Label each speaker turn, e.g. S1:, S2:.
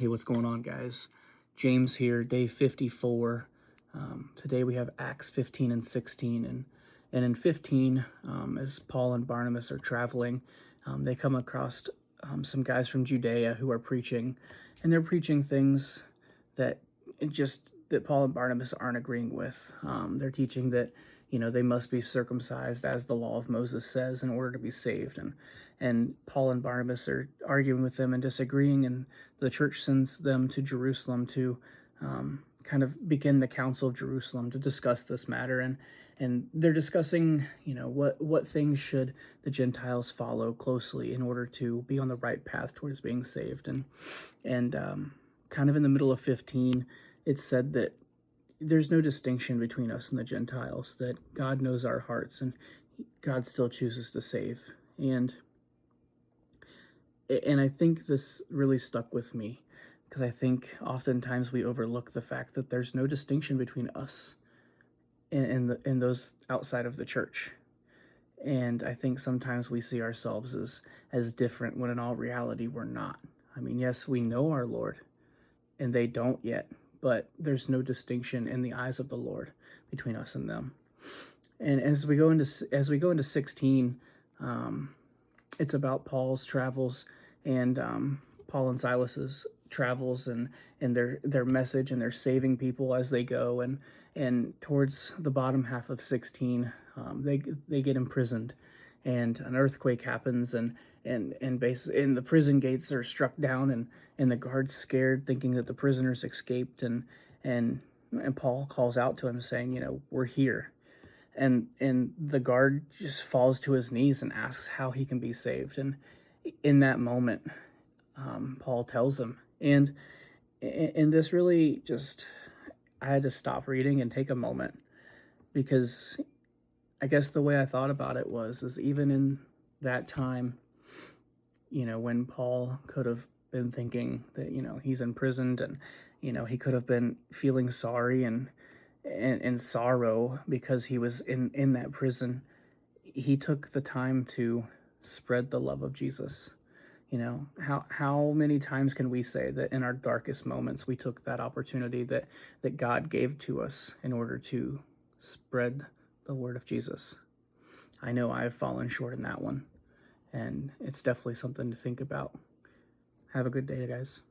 S1: Hey, what's going on, guys? James here, day 54. Today we have Acts 15 and 16. And in 15, as Paul and Barnabas are traveling, they come across some guys from Judea who are preaching, and they're preaching things that that Paul and Barnabas aren't agreeing with. They're teaching that they must be circumcised as the law of Moses says in order to be saved, and Paul and Barnabas are arguing with them and disagreeing, and the church sends them to Jerusalem to kind of begin the Council of Jerusalem to discuss this matter, and they're discussing what things should the Gentiles follow closely in order to be on the right path towards being saved, and kind of in the middle of 15, it's said that there's no distinction between us and the Gentiles, that God knows our hearts and God still chooses to save. And I think this really stuck with me because I think oftentimes we overlook the fact that there's no distinction between us and those outside of the church. And I think sometimes we see ourselves as different when in all reality we're not. I mean, yes, we know our Lord, and they don't yet, but there's no distinction in the eyes of the Lord between us and them. And as we go into 16, it's about Paul's travels and Paul and Silas's travels and their message, and they're saving people as they go. And towards the bottom half of 16, they get imprisoned, and an earthquake happens, and the prison gates are struck down, and the guards scared, thinking that the prisoners escaped, and Paul calls out to him saying, we're here. And the guard just falls to his knees and asks how he can be saved. And in that moment, Paul tells him, and this really just, I had to stop reading and take a moment, because I guess the way I thought about it is even in that time, when Paul could have been thinking that, he's imprisoned, and, he could have been feeling sorry and sorrow because he was in that prison, he took the time to spread the love of Jesus. How many times can we say that in our darkest moments we took that opportunity that God gave to us in order to spread the word of Jesus? I know I've fallen short in that one, and it's definitely something to think about. Have a good day, guys.